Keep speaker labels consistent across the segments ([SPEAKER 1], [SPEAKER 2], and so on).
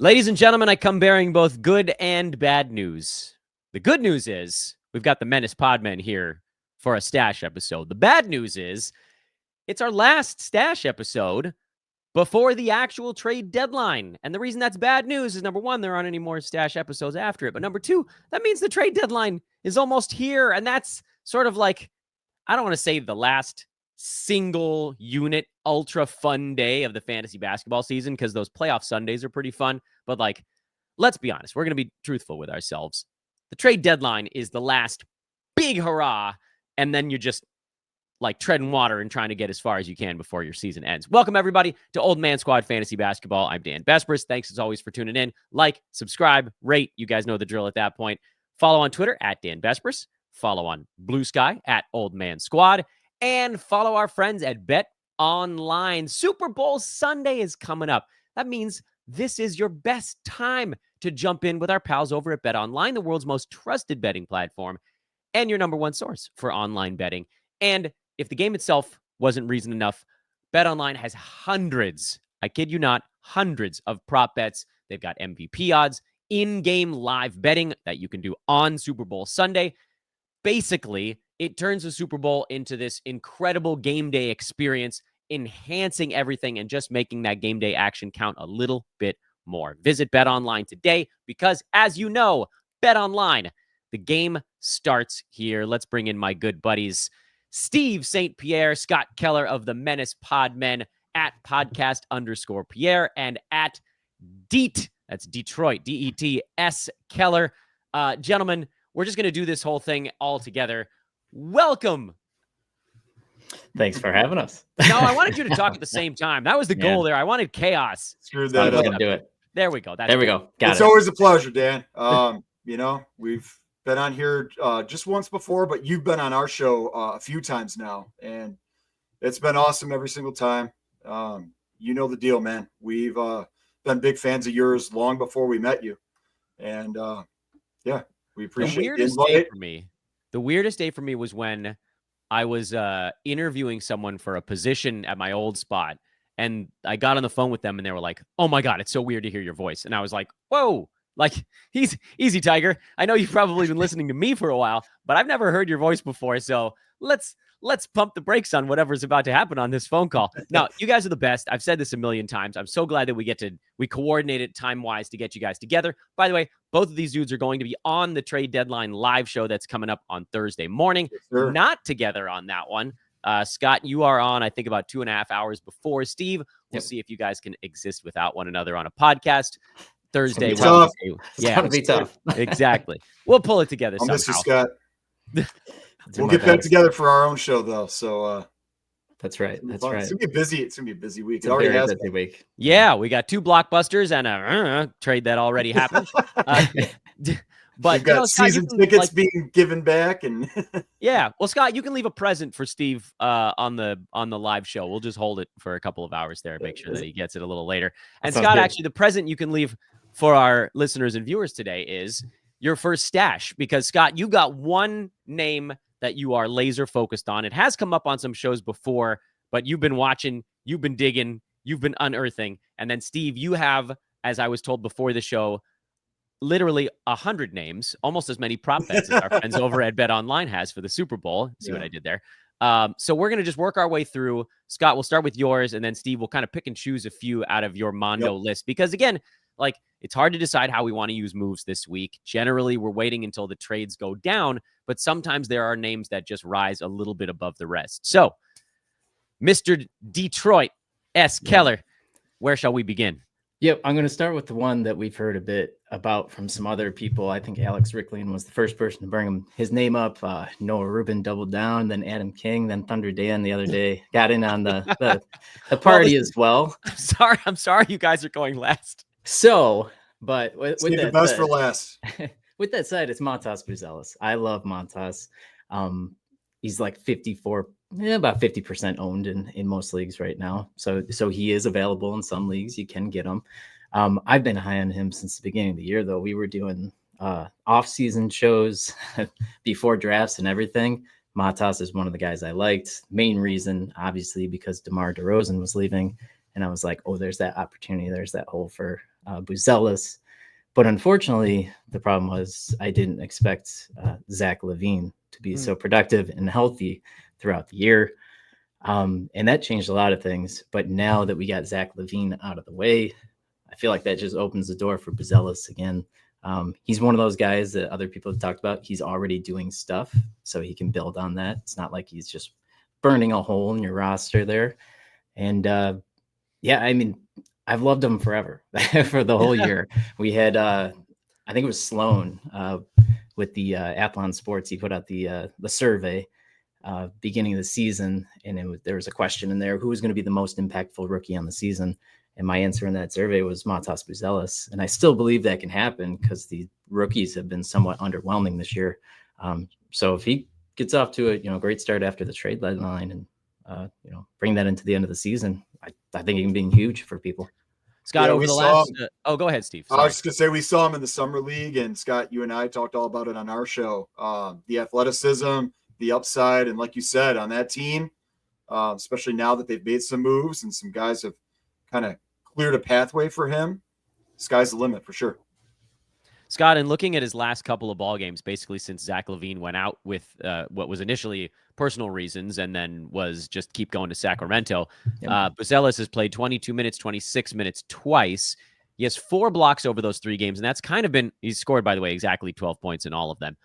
[SPEAKER 1] Ladies and gentlemen, I come bearing both good and bad news. The good news is we've got the Menace Podmen here for a stash episode. The bad news is it's our last stash episode before the actual trade deadline. And the reason that's bad news is, number one, there aren't any more stash episodes after it. But number two, that means the trade deadline is almost here. And that's sort of like, I don't want to say the last single unit ultra fun day of the fantasy basketball season, because those playoff Sundays are pretty fun. But like, let's be honest, we're going to be truthful with ourselves. The trade deadline is the last big hurrah, and then you're just like treading water and trying to get as far as you can before your season ends. Welcome, everybody, to Old Man Squad Fantasy Basketball. I'm Dan Bespris. Thanks, as always, for tuning in. Like, subscribe, rate. You guys know the drill at that point. Follow on Twitter at Dan Bespris. Follow on Blue Sky at Old Man Squad. And follow our friends at Bet Online. Super Bowl Sunday is coming up. That means this is your best time to jump in with our pals over at Bet Online, the world's most trusted betting platform and your number one source for online betting. And if the game itself wasn't reason enough, Bet Online has hundreds, I kid you not, hundreds of prop bets. They've got MVP odds, in-game live betting that you can do on Super Bowl Sunday. Basically, it turns the Super Bowl into this incredible game day experience, enhancing everything and just making that game day action count a little bit more. Visit Bet Online today because, as you know, Bet Online, the game starts here. Let's bring in my good buddies, Steve St. Pierre, Scott Keller of the Menace Podmen at podcast_Pierre and at Deet, that's Detroit, D-E-T-S Keller. Gentlemen, we're just going to do this whole thing all together. Welcome.
[SPEAKER 2] Thanks for having us.
[SPEAKER 1] No, I wanted you to talk at the same time. That was the goal there. I wanted chaos.
[SPEAKER 3] Screwed that up.
[SPEAKER 2] Do it.
[SPEAKER 1] There we go.
[SPEAKER 2] There we go.
[SPEAKER 3] It's always a pleasure, Dan. We've been on here just once before, but you've been on our show a few times now, and it's been awesome every single time. You know the deal, man. We've been big fans of yours long before we met you, and we appreciate the invite.
[SPEAKER 1] The weirdest day for me was when I was interviewing someone for a position at my old spot, and I got on the phone with them, and they were like, "Oh my God, it's so weird to hear your voice." And I was like, "Whoa, like, easy, Tiger. I know you've probably been listening to me for a while, but I've never heard your voice before. So let's pump the brakes on whatever's about to happen on this phone call." Now, you guys are the best. I've said this a million times. I'm so glad that we coordinated time-wise to get you guys together. By the way, both of these dudes are going to be on the trade deadline live show that's coming up on Thursday morning.
[SPEAKER 3] Yes, sir.
[SPEAKER 1] Not together on that one. Scott, you are on, I think, about 2.5 hours before. Steve, we'll see if you guys can exist without one another on a podcast. Thursday.
[SPEAKER 3] It's gonna
[SPEAKER 2] be tough.
[SPEAKER 1] Exactly. We'll pull it together somehow.
[SPEAKER 3] Mr. Scott. We'll get back together for our own show, though. So
[SPEAKER 2] that's right. That's right.
[SPEAKER 3] It's gonna be busy. It's gonna be a busy week.
[SPEAKER 2] It already has a busy week.
[SPEAKER 1] Yeah, we got 2 blockbusters and a trade that already happened. But
[SPEAKER 3] we've got season tickets being given back, and
[SPEAKER 1] yeah. Well, Scott, you can leave a present for Steve on the live show. We'll just hold it for a couple of hours there, make sure that he gets it a little later. And Scott, actually, the present you can leave for our listeners and viewers today is your first stash, because Scott, you got one name that you are laser focused on. It has come up on some shows before, but you've been watching, you've been digging, you've been unearthing. And then Steve, you have, as I was told before the show, literally 100 names, almost as many prop bets as our friends over at Bet Online has for the Super Bowl. See what I did there? So we're going to just work our way through. Scott, we'll start with yours, and then Steve will kind of pick and choose a few out of your Mondo list. Because again, like, it's hard to decide how we want to use moves this week. Generally, we're waiting until the trades go down, but sometimes there are names that just rise a little bit above the rest. So, Mr. Detroit S. Keller, where shall we begin?
[SPEAKER 2] Yep, I'm going to start with the one that we've heard a bit about from some other people. I think Alex Ricklian was the first person to bring his name up. Noah Rubin doubled down, then Adam King, then Thunder Dan the other day got in on the party as well.
[SPEAKER 1] I'm sorry you guys are going last.
[SPEAKER 2] So, but with that
[SPEAKER 3] the best for last.
[SPEAKER 2] With that said, it's Montas Buzelis. I love Montas. He's like 54, about 50% owned in most leagues right now. So he is available in some leagues. You can get him. I've been high on him since the beginning of the year, though. We were doing off-season shows before drafts and everything. Montas is one of the guys I liked. Main reason, obviously, because DeMar DeRozan was leaving. And I was like, oh, there's that opportunity. There's that hole for Buellis. But unfortunately, the problem was I didn't expect Zach LaVine to be so productive and healthy throughout the year. And that changed a lot of things. But now that we got Zach LaVine out of the way, I feel like that just opens the door for Buellis again. He's one of those guys that other people have talked about. He's already doing stuff, so he can build on that. It's not like he's just burning a hole in your roster there. And yeah, I mean, I've loved him forever for the whole year. We had, I think it was Sloan with the Athlon Sports. He put out the survey beginning of the season, and there was a question in there: who was going to be the most impactful rookie on the season? And my answer in that survey was Matas Buellis. And I still believe that can happen because the rookies have been somewhat underwhelming this year. So if he gets off to a great start after the trade deadline and bring that into the end of the season, I think it can be huge for people.
[SPEAKER 1] Scott, over the last go ahead, Steve. Sorry.
[SPEAKER 3] I was just gonna say we saw him in the summer league, and Scott, you and I talked all about it on our show. The athleticism, the upside, and like you said, on that team, especially now that they've made some moves and some guys have kind of cleared a pathway for him, sky's the limit for sure.
[SPEAKER 1] Scott, in looking at his last couple of ball games, basically since Zach LaVine went out with what was initially personal reasons and then was just keep going to Sacramento, Buellis has played 22 minutes, 26 minutes twice. He has 4 blocks over those 3 games, and that's kind of been – he's scored, by the way, exactly 12 points in all of them.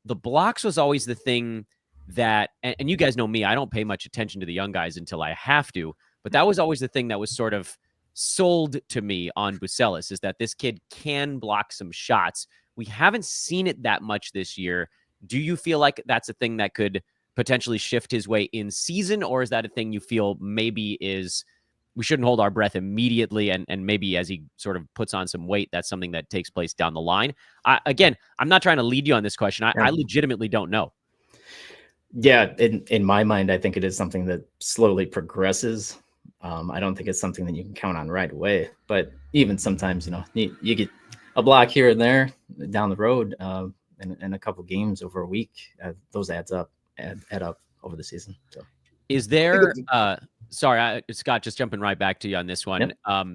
[SPEAKER 1] The blocks was always the thing that – and you guys know me, I don't pay much attention to the young guys until I have to, but that was always the thing that was sort of sold to me on Buellis, is that this kid can block some shots. We haven't seen it that much this year. Do you feel like that's a thing that could potentially shift his way in season, or is that a thing you feel maybe is we shouldn't hold our breath immediately, and maybe as he sort of puts on some weight, that's something that takes place down the line? Again, I'm not trying to lead you on this question. I legitimately don't know.
[SPEAKER 2] Yeah, in my mind, I think it is something that slowly progresses. I don't think it's something that you can count on right away. But even sometimes, you get a block here and there down the road, and a couple games over a week, those add up over the season. So,
[SPEAKER 1] is there? Sorry, Scott, just jumping right back to you on this one.
[SPEAKER 2] Yep.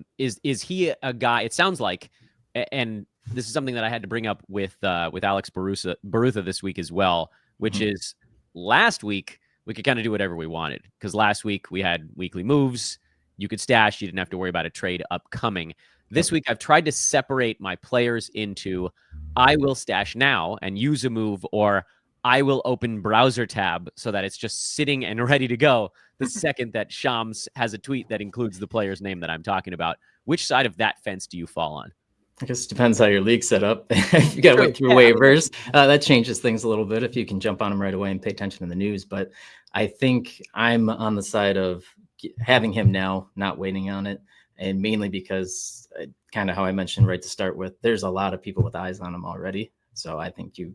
[SPEAKER 1] Is he a guy? It sounds like, and this is something that I had to bring up with Alex Barutha this week as well, which is last week we could kind of do whatever we wanted because last week we had weekly moves. You could stash. You didn't have to worry about a trade upcoming. This week I've tried to separate my players into I will stash now and use a move, or I will open browser tab so that it's just sitting and ready to go the second that Shams has a tweet that includes the player's name that I'm talking about. Which side of that fence do you fall on?
[SPEAKER 2] I guess it depends how your league's set up. You got to wait through waivers. That changes things a little bit if you can jump on them right away and pay attention to the news. But I think I'm on the side of having him now, not waiting on it. And mainly because kind of how I mentioned right to start with, there's a lot of people with eyes on him already. So I think you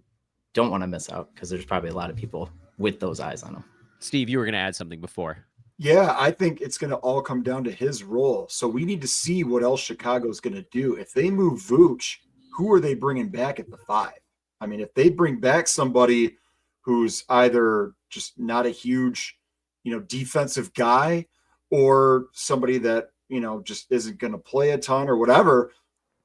[SPEAKER 2] don't want to miss out because there's probably a lot of people with those eyes on him.
[SPEAKER 1] Steve, you were going to add something before.
[SPEAKER 3] Yeah, I think it's going to all come down to his role. So we need to see what else Chicago's going to do. If they move Vooch, who are they bringing back at the 5? I mean, if they bring back somebody who's either just not a huge, defensive guy, or somebody that, just isn't going to play a ton or whatever,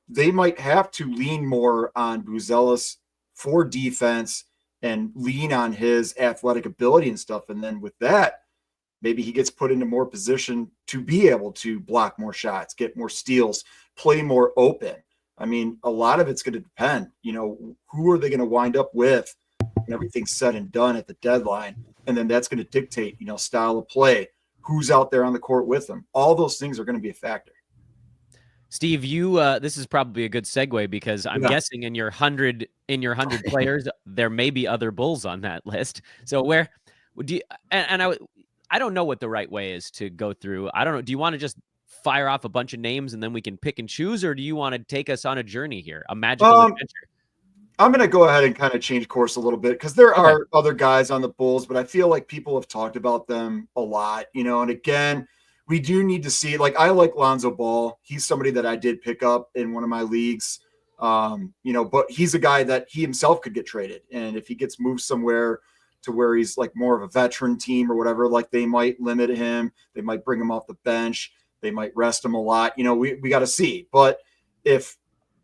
[SPEAKER 3] they might have to lean more on Buellis for defense and lean on his athletic ability and stuff. And then with that, maybe he gets put into more position to be able to block more shots, get more steals, play more open. I mean, a lot of it's going to depend, who are they going to wind up with when everything's said and done at the deadline? And then that's going to dictate, style of play, who's out there on the court with them. All those things are going to be a factor.
[SPEAKER 1] Steve, this is probably a good segue because I'm guessing in your 100 players, there may be other Bulls on that list. So where do you, and I don't know what the right way is to go through. I don't know. Do you want to just fire off a bunch of names and then we can pick and choose, or do you want to take us on a journey here, a magical adventure?
[SPEAKER 3] I'm going to go ahead and kind of change course a little bit because there are other guys on the Bulls, but I feel like people have talked about them a lot, and again, we do need to see, I like Lonzo Ball. He's somebody that I did pick up in one of my leagues, but he's a guy that he himself could get traded. And if he gets moved somewhere to where he's more of a veteran team or whatever, they might limit him. They might bring him off the bench. They might rest him a lot. We got to see. But if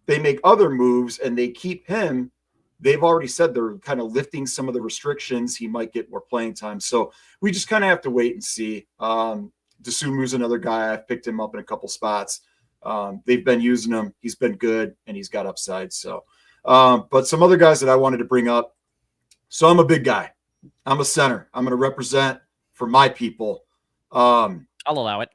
[SPEAKER 3] they make other moves and they keep him, they've already said they're kind of lifting some of the restrictions. He might get more playing time. So we just kind of have to wait and see. Desumu's another guy. I've picked him up in a couple spots. They've been using him. He's been good, and he's got upside. So, but some other guys that I wanted to bring up. So I'm a big guy. I'm a center. I'm going to represent for my people.
[SPEAKER 1] I'll allow it.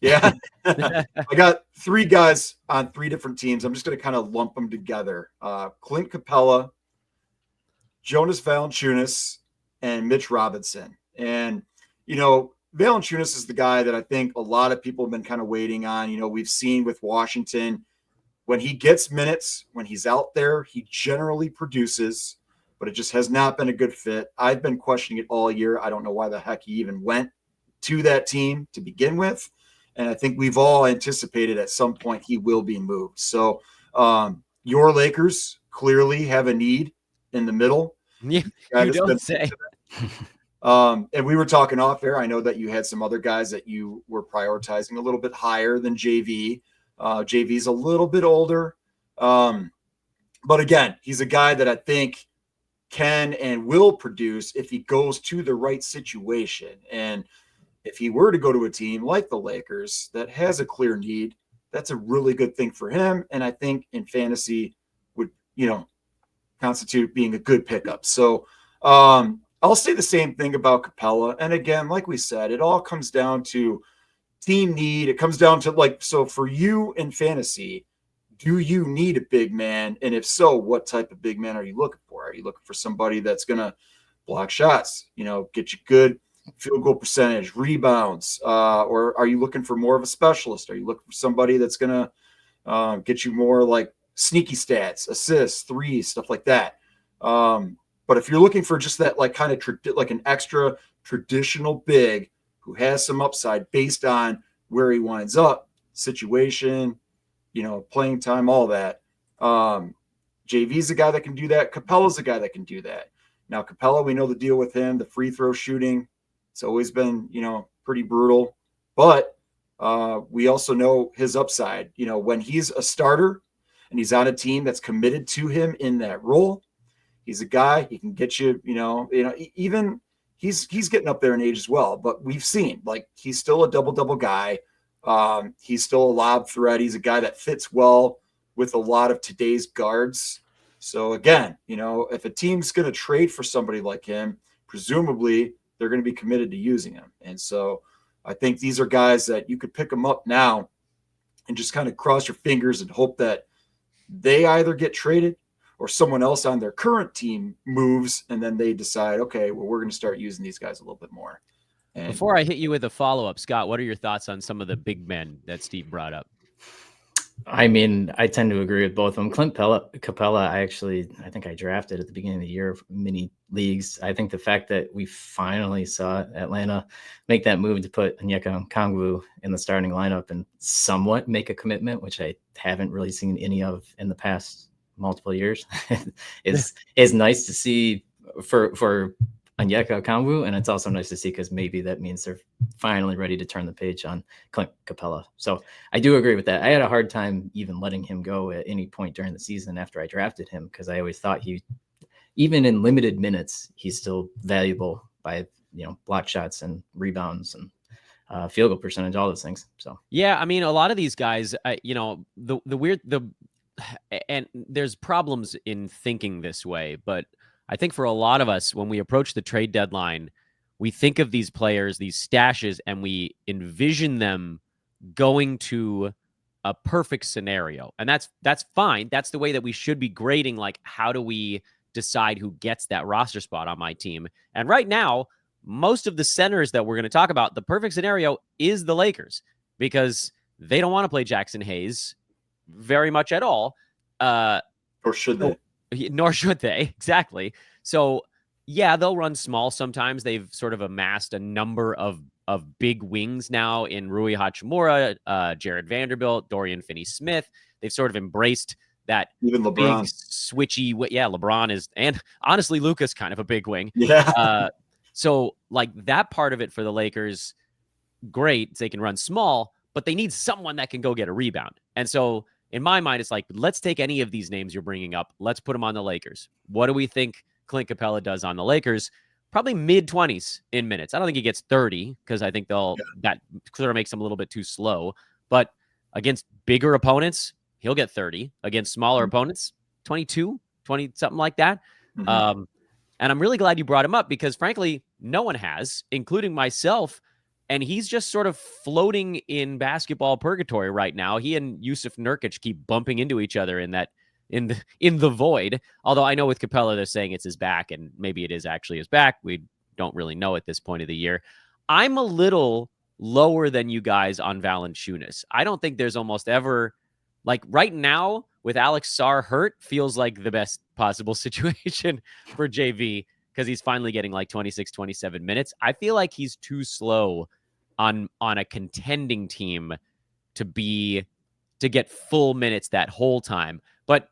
[SPEAKER 3] Yeah. I got 3 guys on 3 different teams. I'm just going to kind of lump them together. Clint Capella, Jonas Valanciunas, and Mitch Robinson. And, Valanciunas is the guy that I think a lot of people have been kind of waiting on. We've seen with Washington, when he gets minutes, when he's out there, he generally produces, but it just has not been a good fit. I've been questioning it all year. I don't know why the heck he even went to that team to begin with. And I think we've all anticipated at some point he will be moved. So your Lakers clearly have a need in the middle.
[SPEAKER 1] Yeah, you don't say.
[SPEAKER 3] And we were talking off air. I know that you had some other guys that you were prioritizing a little bit higher than JV. JV's a little bit older. But again, he's a guy that I think can and will produce if he goes to the right situation. And if he were to go to a team like the Lakers that has a clear need, that's a really good thing for him. And I think in fantasy would, constitute being a good pickup. So I'll say the same thing about Capella. And again, like we said, it all comes down to team need. It comes down to so for you in fantasy, do you need a big man? And if so, what type of big man are you looking for? Are you looking for somebody that's going to block shots, get you good field goal percentage, rebounds, or are you looking for more of a specialist? Are you looking for somebody that's going to get you more like sneaky stats, assists, threes, stuff like that? But if you're looking for just that, like kind of like an extra traditional big who has some upside based on where he winds up, situation, playing time, all that. JV's a guy that can do that. Capella's a guy that can do that. Now, Capella, we know the deal with him, the free throw shooting. It's always been, pretty brutal. But we also know his upside. When he's a starter and he's on a team that's committed to him in that role, he's a guy, he can get you, even he's getting up there in age as well. But we've seen, he's still a double-double guy. He's still a lob threat. He's a guy that fits well with a lot of today's guards. So again, if a team's going to trade for somebody like him, presumably they're going to be committed to using him. And so I think these are guys that you could pick them up now and just kind of cross your fingers and hope that they either get traded or someone else on their current team moves, and then they decide, okay, well, we're going to start using these guys a little bit more. And
[SPEAKER 1] before I hit you with a follow-up, Scott, what are your thoughts on some of the big men that Steve brought up?
[SPEAKER 2] I mean, I tend to agree with both of them. Clint Capella, I think I drafted at the beginning of the year of mini leagues. I think the fact that we finally saw Atlanta make that move to put Onyeka Okongwu in the starting lineup and somewhat make a commitment, which I haven't really seen any of in the past multiple years, is nice to see for Onyeka Okongwu, and it's also nice to see because maybe that means they're finally ready to turn the page on Clint Capella. So I do agree with that. I had a hard time even letting him go at any point during the season after I drafted him because I always thought even in limited minutes, he's still valuable by block shots and rebounds and field goal percentage, all those things. So
[SPEAKER 1] yeah, I mean, a lot of these guys, and there's problems in thinking this way, but I think for a lot of us, when we approach the trade deadline, we think of these players, these stashes, and we envision them going to a perfect scenario. And that's fine. That's the way that we should be grading, like, how do we decide who gets that roster spot on my team? And right now, most of the centers that we're going to talk about, the perfect scenario is the Lakers because they don't want to play Jackson Hayes very much at all.
[SPEAKER 3] Or should they?
[SPEAKER 1] Nor should they. Exactly. So, yeah, they'll run small sometimes. They've sort of amassed a number of big wings now in Rui Hachimura, Jared Vanderbilt, Dorian Finney-Smith. They've sort of embraced that
[SPEAKER 3] even LeBron.
[SPEAKER 1] Big switchy. Yeah, LeBron is, and honestly, Luka's kind of a big wing.
[SPEAKER 3] Yeah.
[SPEAKER 1] So, like, that part of it for the Lakers, great. They can run small. but they need someone that can go get a rebound. And so in my mind, it's like, let's take any of these names you're bringing up. Let's put them on the Lakers. What do we think Clint Capella does on the Lakers? Probably mid-20s in minutes. I don't think he gets 30 because I think that sort of makes him a little bit too slow. But against bigger opponents, he'll get 30. Against smaller opponents, 22, 20, something like that. And I'm really glad you brought him up because, frankly, no one has, including myself. And he's just sort of floating in basketball purgatory right now. He and Yusuf Nurkic keep bumping into each other in the void. Although I know with Capella, they're saying it's his back, and maybe it is actually his back. We don't really know at this point of the year. I'm a little lower than you guys on Valanciunas. I don't think there's almost ever, like right now with Alex Sarr hurt, feels like the best possible situation for JV because he's finally getting like 26, 27 minutes. I feel like he's too slow on a contending team to get full minutes that whole time. But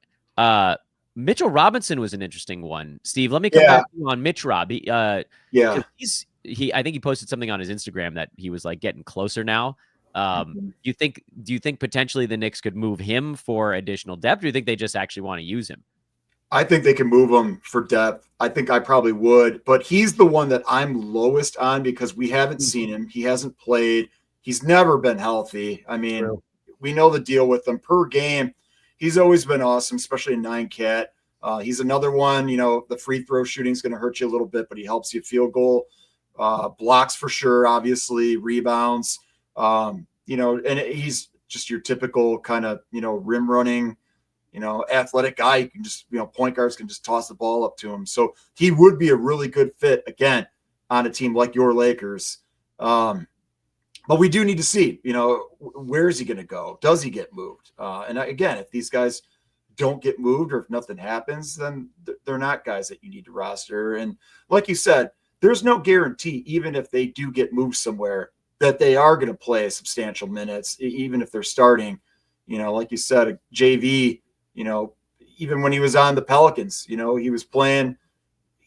[SPEAKER 1] Mitchell Robinson was an interesting one. Steve, let me come back to you on Mitch Rob. I think he posted something on his Instagram that he was like getting closer now. Do you think potentially the Knicks could move him for additional depth? Or do you think they just actually want to use him?
[SPEAKER 3] I think they can move him for depth. I think I probably would, but he's the one that I'm lowest on because we haven't seen him. He hasn't played. He's never been healthy. I mean, we know the deal with him per game. He's always been awesome, especially in 9-cat. He's another one, the free throw shooting is going to hurt you a little bit, but he helps you field goal, blocks for sure, obviously, rebounds, and he's just your typical kind of, rim running, athletic guy. You can just, point guards can just toss the ball up to him. So he would be a really good fit, again, on a team like your Lakers. But we do need to see, where is he going to go? Does he get moved? And again, if these guys don't get moved or if nothing happens, then they're not guys that you need to roster. And like you said, there's no guarantee, even if they do get moved somewhere, that they are going to play substantial minutes, even if they're starting. Like you said, a JV, even when he was on the Pelicans, he was playing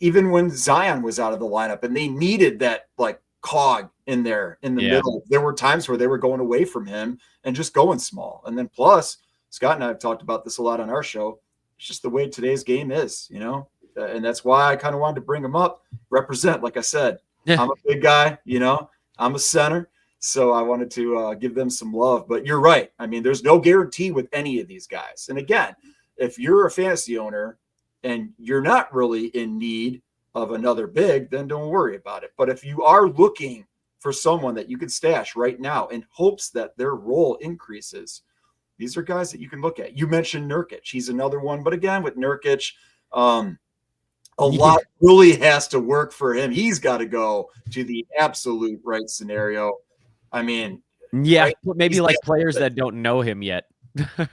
[SPEAKER 3] even when Zion was out of the lineup and they needed that like cog in there in the middle. There were times where they were going away from him and just going small. And then plus, Scott and I have talked about this a lot on our show. It's just the way today's game is, and that's why I kind of wanted to bring him up, represent, like I said, I'm a big guy, I'm a center. So I wanted to give them some love, but you're right. I mean, there's no guarantee with any of these guys. And again, if you're a fantasy owner and you're not really in need of another big, then don't worry about it. But if you are looking for someone that you can stash right now in hopes that their role increases, these are guys that you can look at. You mentioned Nurkic. He's another one. But again, with Nurkic, a lot really has to work for him. He's got to go to the absolute right scenario. I mean,
[SPEAKER 1] maybe like players that don't know him yet.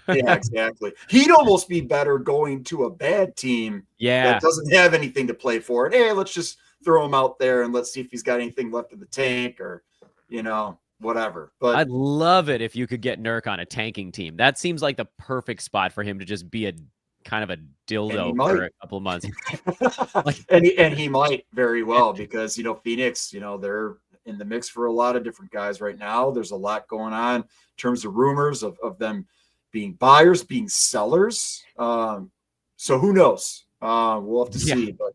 [SPEAKER 3] Yeah, exactly. He'd almost be better going to a bad team that doesn't have anything to play for. And hey, let's just throw him out there and let's see if he's got anything left in the tank or, whatever. But
[SPEAKER 1] I'd love it if you could get Nurk on a tanking team. That seems like the perfect spot for him to just be a kind of a dildo for a couple of months.
[SPEAKER 3] and he might very well because, Phoenix, they're in the mix for a lot of different guys right now. There's a lot going on in terms of rumors of them being buyers, being sellers. So who knows? We'll have to see. But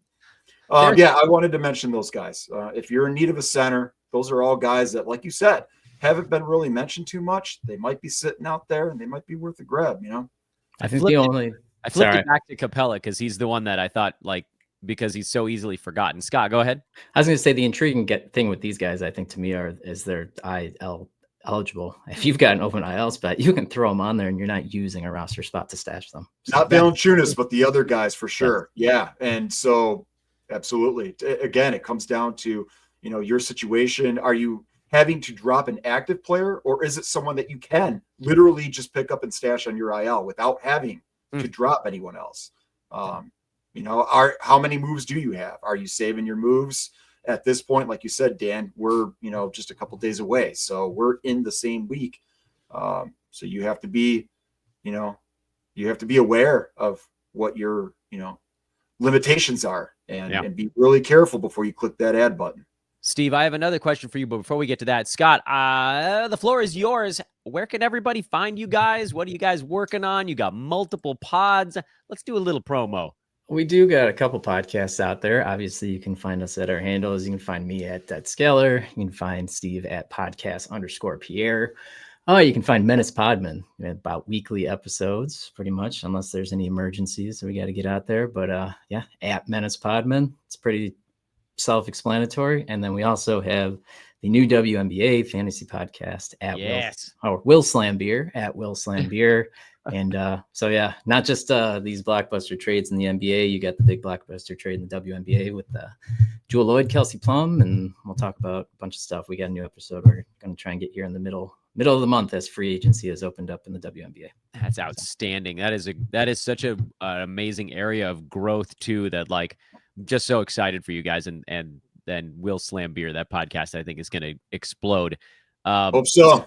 [SPEAKER 3] I wanted to mention those guys. If you're in need of a center, those are all guys that, like you said, haven't been really mentioned too much. They might be sitting out there and they might be worth a grab,
[SPEAKER 2] I think
[SPEAKER 1] I flipped it back to Capella because he's the one that I thought, because he's so easily forgotten. Scott, go ahead.
[SPEAKER 2] I was going to say the intriguing thing with these guys, I think, to me, is they're IL eligible. If you've got an open IL spot, you can throw them on there and you're not using a roster spot to stash them.
[SPEAKER 3] Not Valanciunas, but the other guys for sure. Yeah. And so absolutely. Again, it comes down to, your situation. Are you having to drop an active player or is it someone that you can literally just pick up and stash on your IL without having to drop anyone else? How many moves do you have? Are you saving your moves at this point? Like you said, Dan, we're, just a couple days away. So we're in the same week. So you have to be, aware of what your, limitations are and be really careful before you click that add button.
[SPEAKER 1] Steve, I have another question for you, but before we get to that, Scott, the floor is yours. Where can everybody find you guys? What are you guys working on? You got multiple pods. Let's do a little promo.
[SPEAKER 2] We do got a couple podcasts out there. Obviously, you can find us at our handles. You can find me at Scalar. You can find Steve at podcast_Pierre. You can find Menace Podmen, about weekly episodes, pretty much, unless there's any emergencies that we got to get out there. But yeah, at Menace Podmen. It's pretty self-explanatory. And then we also have the new WNBA fantasy podcast at Will Slam Beer at Will Slam Beer. And so, yeah, not just these blockbuster trades in the NBA. You got the big blockbuster trade in the WNBA with Jewel Lloyd, Kelsey Plum, and we'll talk about a bunch of stuff. We got a new episode we're going to try and get here in the middle of the month as free agency has opened up in the WNBA.
[SPEAKER 1] That's outstanding. That is such an amazing area of growth too. That like, just so excited for you guys, and then Will Slam Beer, that podcast I think is going to explode.
[SPEAKER 3] Hope so.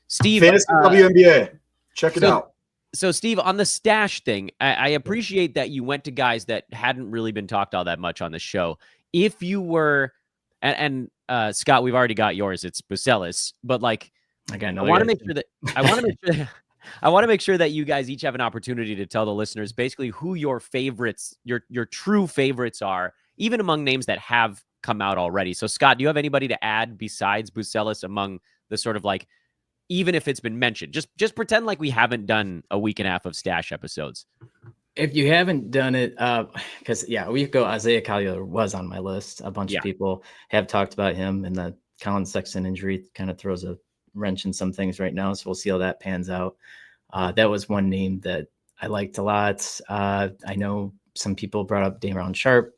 [SPEAKER 1] Steve,
[SPEAKER 3] Fantasy WNBA, check it out.
[SPEAKER 1] So, Steve, on the stash thing, I appreciate that you went to guys that hadn't really been talked all that much on the show. If you were, and Scott, we've already got yours. It's Buellis, but like, I want to make sure that I want to make sure that you guys each have an opportunity to tell the listeners basically who your favorites, your true favorites are, even among names that have come out already. So, Scott, do you have anybody to add besides Buellis among the sort of like, even if it's been mentioned, just pretend like we haven't done a week and a half of stash episodes.
[SPEAKER 2] If you haven't done it, because a week ago, Isaiah Collier was on my list. A bunch of people have talked about him, and the Colin Sexton injury kind of throws a wrench in some things right now. So we'll see how that pans out. That was one name that I liked a lot. I know some people brought up Dameron Sharp.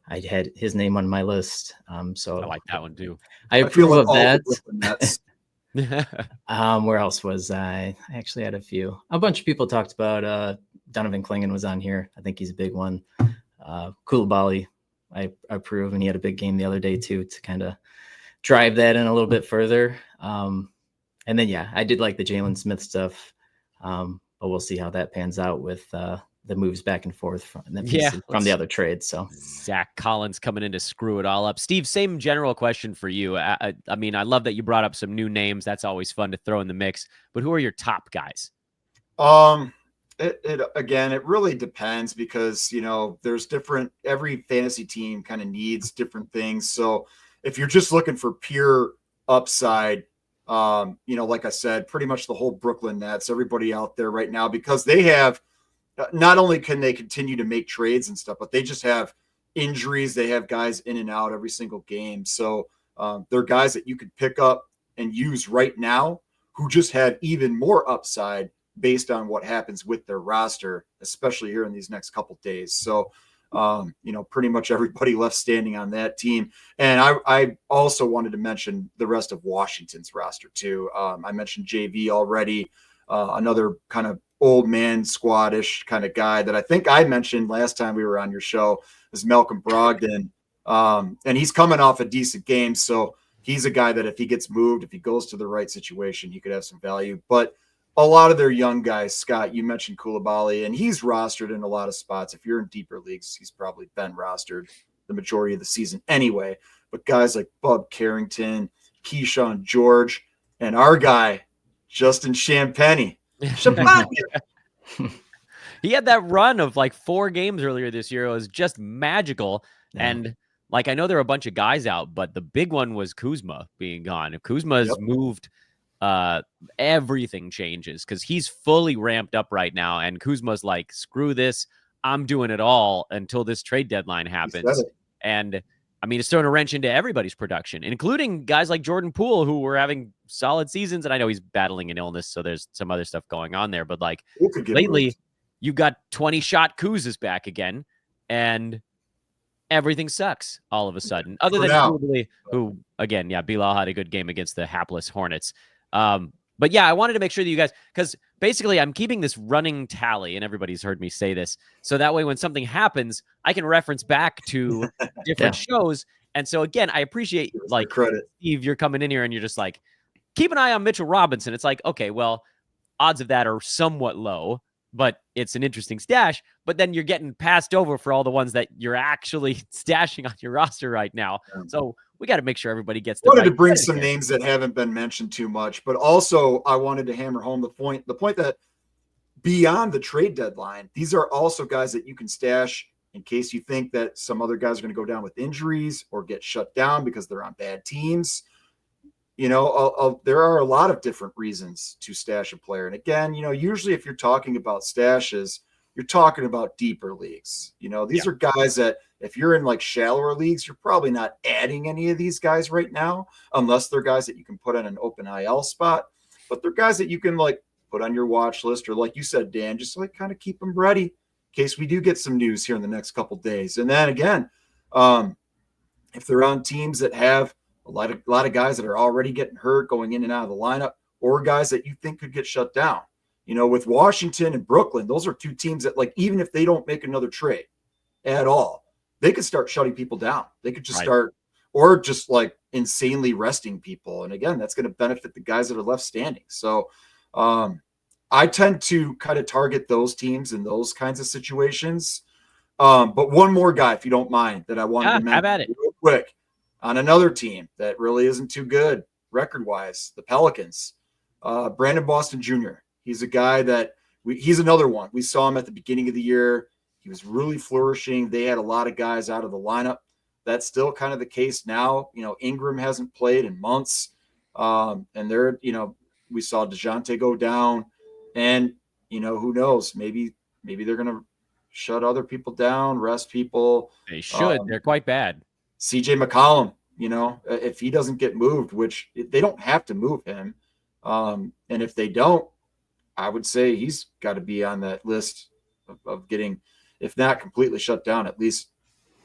[SPEAKER 2] I had his name on my list. So
[SPEAKER 1] I like that one too.
[SPEAKER 2] I approve of that. Where else was I? I actually had a bunch of people talked about Donovan Clingan was on here. I think he's a big one. Koulibaly, I approve, and he had a big game the other day too to kind of drive that in a little bit further. And then I did like the Jalen Smith stuff, but we'll see how that pans out with the moves back and forth from the other trades. So
[SPEAKER 1] Zach Collins coming in to screw it all up. Steve, same general question for you. I mean, I love that you brought up some new names. That's always fun to throw in the mix. But who are your top guys?
[SPEAKER 3] It really depends because, there's every fantasy team kind of needs different things. So if you're just looking for pure upside, like I said, pretty much the whole Brooklyn Nets, everybody out there right now, because they have, not only can they continue to make trades and stuff, but they just have injuries. They have guys in and out every single game. So they're guys that you could pick up and use right now who just have even more upside based on what happens with their roster, especially here in these next couple days. So, pretty much everybody left standing on that team. And I also wanted to mention the rest of Washington's roster too. I mentioned JV already, another kind of old man squadish kind of guy that I think I mentioned last time we were on your show is Malcolm Brogdon. And he's coming off a decent game. So he's a guy that if he gets moved, if he goes to the right situation, he could have some value. But a lot of their young guys, Scott, you mentioned Koulibaly, and he's rostered in a lot of spots. If you're in deeper leagues, he's probably been rostered the majority of the season anyway. But guys like Bub Carrington, Keyshawn George, and our guy, Justin Champagnie.
[SPEAKER 1] He had that run of like 4 games earlier this year. It was just magical. Yeah. And like, I know there are a bunch of guys out, but the big one was Kuzma being gone. If Kuzma's moved, everything changes because he's fully ramped up right now. And Kuzma's like, screw this. I'm doing it all until this trade deadline happens. And I mean, it's throwing a wrench into everybody's production, including guys like Jordan Poole, who were having solid seasons. And I know he's battling an illness, so there's some other stuff going on there. But like lately, you got 20-shot Kuzas back again, and everything sucks all of a sudden. Other than Koulibaly, who, again, Bilal had a good game against the hapless Hornets. But I wanted to make sure that you guys, because basically I'm keeping this running tally, and everybody's heard me say this, so that way when something happens, I can reference back to different shows. And so again, I appreciate like credit. Steve, you're coming in here and you're just like, keep an eye on Mitchell Robinson. It's like, okay, well, odds of that are somewhat low. but it's an interesting stash. But then you're getting passed over for all the ones that you're actually stashing on your roster right now. So we got to make sure everybody gets the
[SPEAKER 3] wanted
[SPEAKER 1] right
[SPEAKER 3] to bring
[SPEAKER 1] credit
[SPEAKER 3] some
[SPEAKER 1] here.
[SPEAKER 3] names that haven't been mentioned too much, but also I wanted to hammer home the point that beyond the trade deadline, these are also guys that you can stash in case you think that some other guys are going to go down with injuries or get shut down because they're on bad teams. There are a lot of different reasons to stash a player. And again, usually if you're talking about stashes, you're talking about deeper leagues. These are guys that if you're in like shallower leagues, you're probably not adding any of these guys right now, unless they're guys that you can put on an open IL spot. But they're guys that you can like put on your watch list, or like you said, Dan, just like kind of keep them ready in case we do get some news here in the next couple of days. And then again, if they're on teams that have a lot of guys that are already getting hurt going in and out of the lineup, or guys that you think could get shut down. With Washington and Brooklyn, those are two teams that, like, even if they don't make another trade at all, they could start shutting people down. They could just start, or just like insanely resting people. And again, that's going to benefit the guys that are left standing. So I tend to kind of target those teams in those kinds of situations. But one more guy, if you don't mind, that I wanted to mention real quick on another team that really isn't too good record-wise, the Pelicans. Brandon Boston Jr. He's a guy that he's another one. We saw him at the beginning of the year. He was really flourishing. They had a lot of guys out of the lineup. That's still kind of the case now. Ingram hasn't played in months. And we saw DeJounte go down. And, who knows? Maybe they're going to shut other people down, rest people.
[SPEAKER 1] They should. They're quite bad.
[SPEAKER 3] CJ McCollum, if he doesn't get moved, which they don't have to move him. And if they don't, I would say he's got to be on that list of getting, if not completely shut down, at least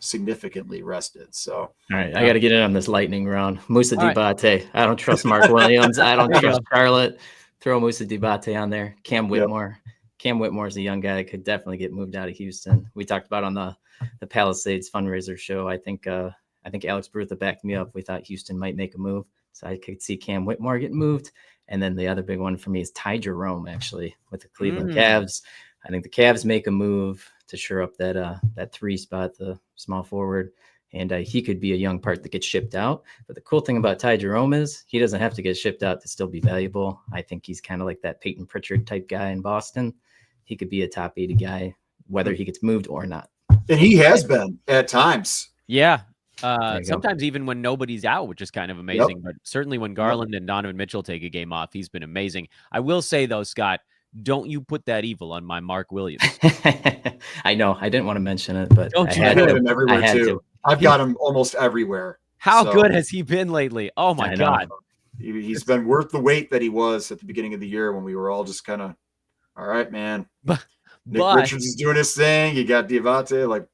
[SPEAKER 3] significantly rested. So,
[SPEAKER 2] all right, I got to get in on this lightning round. Musa Diabate. I don't trust Mark Williams. I don't trust Charlotte. Throw Musa Diabate on there. Cam Whitmore. Yep. Cam Whitmore is a young guy that could definitely get moved out of Houston. We talked about on the Palisades fundraiser show. I think Alex Bertha backed me up. We thought Houston might make a move, so I could see Cam Whitmore getting moved. And then the other big one for me is Ty Jerome, actually, with the Cleveland Cavs. I think the Cavs make a move to shore up that 3 spot, the small forward, and he could be a young part that gets shipped out. But the cool thing about Ty Jerome is he doesn't have to get shipped out to still be valuable. I think he's kind of like that Peyton Pritchard type guy in Boston. He could be a top 80 guy, whether he gets moved or not.
[SPEAKER 3] And he has been at times.
[SPEAKER 1] Yeah. Sometimes even when nobody's out, which is kind of amazing, but certainly when Garland and Donovan Mitchell take a game off, he's been amazing. I will say though, Scott, don't you put that evil on my Mark Williams.
[SPEAKER 2] I know. I didn't want to mention it, but
[SPEAKER 3] I had him everywhere too. I've got him almost everywhere.
[SPEAKER 1] How good has he been lately? Oh my God.
[SPEAKER 3] He's been worth the wait that he was at the beginning of the year when we were all just kind of, all right, man. Nick Richards is doing his thing. You got Diabate,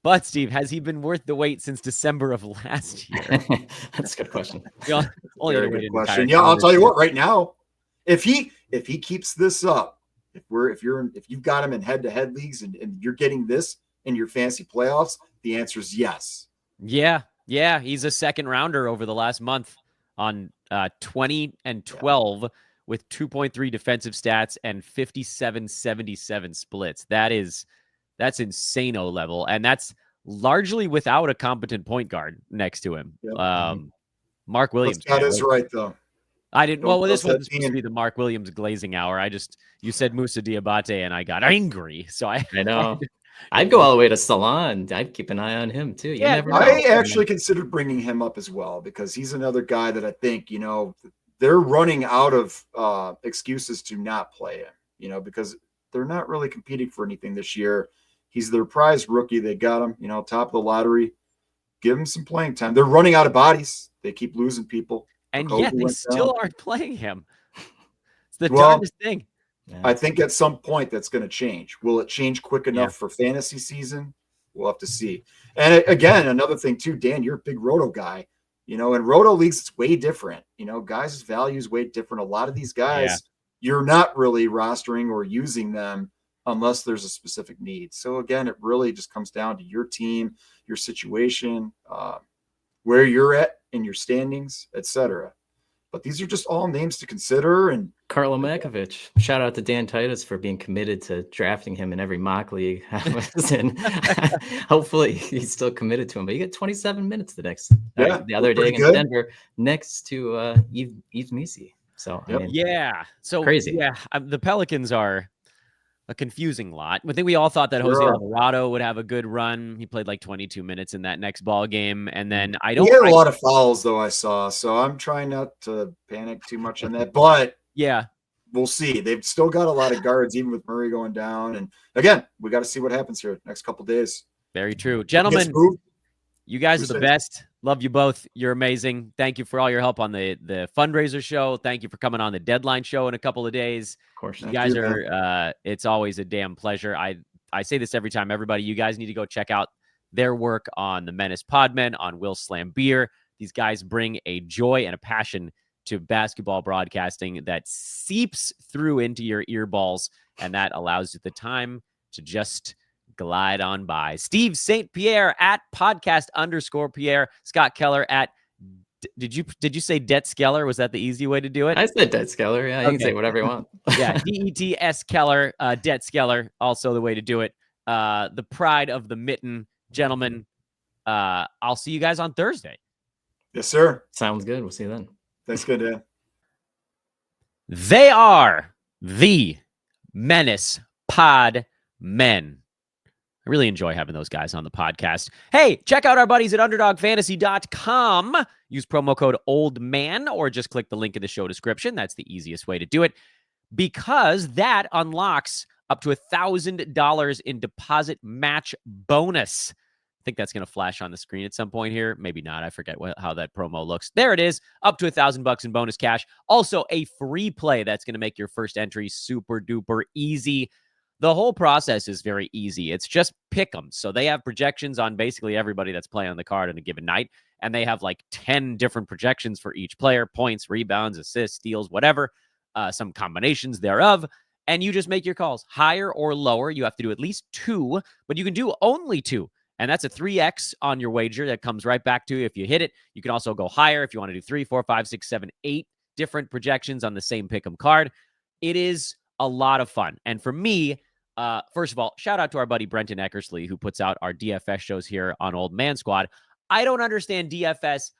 [SPEAKER 1] But Steve, has he been worth the wait since December of last year?
[SPEAKER 2] That's a good question.
[SPEAKER 3] Very good question. Yeah, I'll tell you what. Right now, if he keeps this up, if you've got him in head-to-head leagues and you're getting this in your fantasy playoffs, the answer is yes.
[SPEAKER 1] Yeah, he's a second rounder over the last month on 20 and 12 with 2.3 defensive stats and 57-77 splits. That's insano level, and that's largely without a competent point guard next to him. Yep. Mark Williams.
[SPEAKER 3] That is right, though.
[SPEAKER 1] I didn't. Well, this wasn't supposed to be the Mark Williams glazing hour. You said Musa Diabate, and I got angry. So I
[SPEAKER 2] know. I'd go all the way to Salon. I'd keep an eye on him too. You never know.
[SPEAKER 3] I actually considered bringing him up as well because he's another guy that I think they're running out of excuses to not play him. Because they're not really competing for anything this year. He's their prize rookie. They got him, top of the lottery. Give him some playing time. They're running out of bodies. They keep losing people.
[SPEAKER 1] And yet they still aren't playing him. It's the darndest thing.
[SPEAKER 3] I think at some point that's going to change. Will it change quick enough for fantasy season? We'll have to see. And again, another thing too, Dan, you're a big Roto guy. In Roto leagues, it's way different. Guys' value is way different. A lot of these guys, you're not really rostering or using them unless there's a specific need. So again, it really just comes down to your team, your situation, where you're at in your standings, etc. but these are just all names to consider. And
[SPEAKER 2] Carlo Makovich. Shout out to Dan Titus for being committed to drafting him in every mock league I was in. Hopefully he's still committed to him. But you get 27 minutes the other day against Denver next to Yves Misi. So I mean,
[SPEAKER 1] so
[SPEAKER 2] crazy.
[SPEAKER 1] The Pelicans are a confusing lot. I think we all thought that Jose Alvarado would have a good run. He played like 22 minutes in that next ball game, and then
[SPEAKER 3] he had a lot of fouls though, I saw. So I'm trying not to panic too much on that. But
[SPEAKER 1] yeah,
[SPEAKER 3] we'll see. They've still got a lot of guards, even with Murray going down. And again, we got to see what happens here next couple days.
[SPEAKER 1] Very true, gentlemen. You guys are the best. Love you both. You're amazing. Thank you for all your help on the fundraiser show. Thank you for coming on the deadline show in a couple of days.
[SPEAKER 2] Of course.
[SPEAKER 1] You guys are, it's always a damn pleasure. I say this every time, everybody, you guys need to go check out their work on the Menace Podmen, on Will Slam Beer. These guys bring a joy and a passion to basketball broadcasting that seeps through into your earballs, and that allows you the time to just glide on by. Steve St. Pierre at podcast_Pierre. Scott Keller at did you say Det Skeller? Was that the easy way to do it?
[SPEAKER 2] I said Det Skeller. Yeah, you can say whatever you want.
[SPEAKER 1] Yeah, DETS Keller, Det Skeller, also the way to do it. The pride of the mitten, gentlemen. I'll see you guys on Thursday.
[SPEAKER 3] Yes, sir.
[SPEAKER 2] Sounds good. We'll see you then.
[SPEAKER 3] Thanks, good, Dan.
[SPEAKER 1] They are the Menace Pod Men. I really enjoy having those guys on the podcast. Hey, check out our buddies at UnderdogFantasy.com. Use promo code OLDMAN or just click the link in the show description. That's the easiest way to do it, because that unlocks up to $1,000 in deposit match bonus. I think that's going to flash on the screen at some point here. Maybe not. I forget how that promo looks. There it is. Up to $1,000 in bonus cash. Also, a free play that's going to make your first entry super duper easy. The whole process is very easy. It's just pick 'em. So they have projections on basically everybody that's playing on the card on a given night. And they have like 10 different projections for each player: points, rebounds, assists, steals, whatever, some combinations thereof. And you just make your calls higher or lower. You have to do at least 2, but you can do only 2. And that's a 3x on your wager that comes right back to you if you hit it. You can also go higher if you want to do 3, 4, 5, 6, 7, 8 different projections on the same pick 'em card. It is a lot of fun. And for me, first of all, shout out to our buddy Brenton Eckersley, who puts out our DFS shows here on Old Man Squad. I don't understand DFS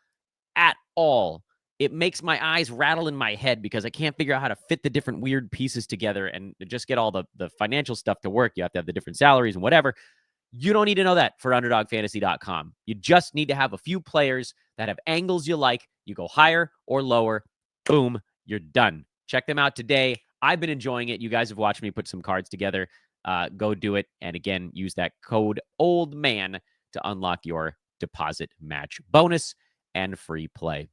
[SPEAKER 1] at all. It makes my eyes rattle in my head because I can't figure out how to fit the different weird pieces together and just get all the financial stuff to work. You have to have the different salaries and whatever. You don't need to know that for UnderdogFantasy.com. You just need to have a few players that have angles you like. You go higher or lower. Boom, you're done. Check them out today. I've been enjoying it. You guys have watched me put some cards together. Go do it. And again, use that code OLDMAN to unlock your deposit match bonus and free play.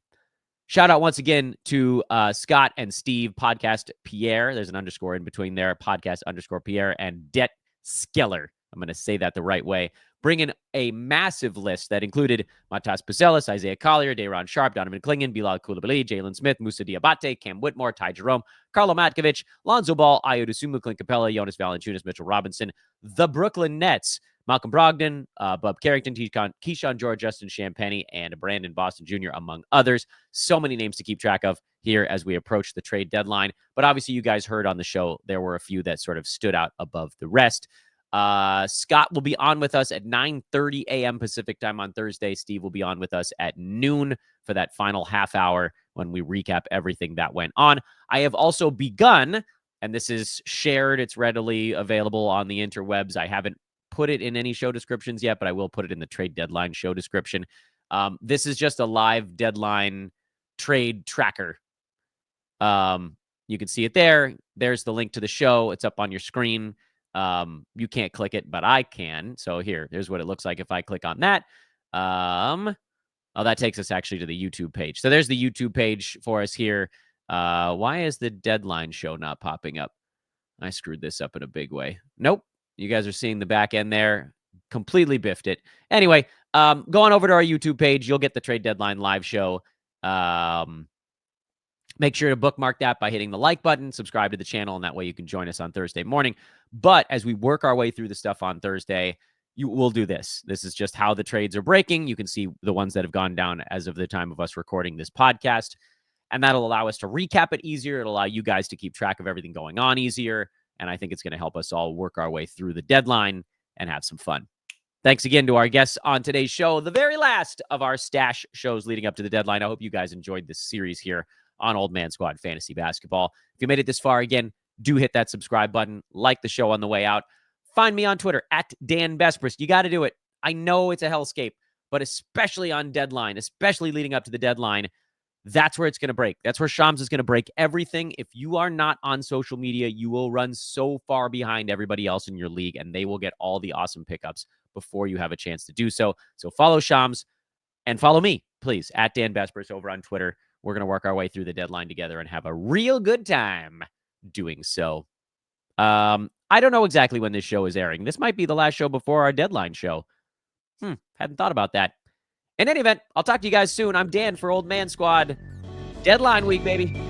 [SPEAKER 1] Shout out once again to Scott and Steve, Podcast Pierre. There's an underscore in between there. Podcast_Pierre and Det Skeller. I'm going to say that the right way. Bring in a massive list that included Matas Puzelis, Isaiah Collier, Dayron Sharp, Donovan Clingan, Bilal Koulibaly, Jalen Smith, Moussa Diabate, Cam Whitmore, Ty Jerome, Carlo Matkovic, Lonzo Ball, Ayo Dosunmu, Clint Capella, Jonas Valanciunas, Mitchell Robinson, the Brooklyn Nets, Malcolm Brogdon, Bub Carrington, Keyshawn George, Justin Champagny, and Brandon Boston Jr., among others. So many names to keep track of here as we approach the trade deadline. But obviously, you guys heard on the show, there were a few that sort of stood out above the rest. Scott will be on with us at 9:30 a.m. Pacific time on Thursday. Steve will be on with us at noon for that final half hour when we recap everything that went on. I have also begun, and this is shared. It's readily available on the interwebs. I haven't put it in any show descriptions yet, but I will put it in the trade deadline show description. This is just a live deadline trade tracker. You can see it there. There's the link to the show. It's up on your screen. You can't click it, but I can. So here's what it looks like if I click on that. That takes us actually to the YouTube page. So there's the YouTube page for us here. Why is the deadline show not popping up? I screwed this up in a big way. Nope. You guys are seeing the back end there. Completely biffed it. Anyway, go on over to our YouTube page. You'll get the trade deadline live show. Make sure to bookmark that by hitting the like button, subscribe to the channel, and that way you can join us on Thursday morning. But as we work our way through the stuff on Thursday, we'll do this. This is just how the trades are breaking. You can see the ones that have gone down as of the time of us recording this podcast. And that'll allow us to recap it easier. It'll allow you guys to keep track of everything going on easier. And I think it's going to help us all work our way through the deadline and have some fun. Thanks again to our guests on today's show, the very last of our stash shows leading up to the deadline. I hope you guys enjoyed this series here on Old Man Squad Fantasy Basketball. If you made it this far, again, do hit that subscribe button, like the show on the way out. Find me on Twitter at Dan Besbris. You got to do it. I know it's a hellscape, but especially on deadline, especially leading up to the deadline, that's where it's going to break. That's where Shams is going to break everything. If you are not on social media, you will run so far behind everybody else in your league, and they will get all the awesome pickups before you have a chance to do so. So follow Shams and follow me, please, at Dan Besbris over on Twitter. We're going to work our way through the deadline together and have a real good time doing so. I don't know exactly when this show is airing. This might be the last show before our deadline show. Hadn't thought about that. In any event, I'll talk to you guys soon. I'm Dan for Old Man Squad. Deadline week, baby.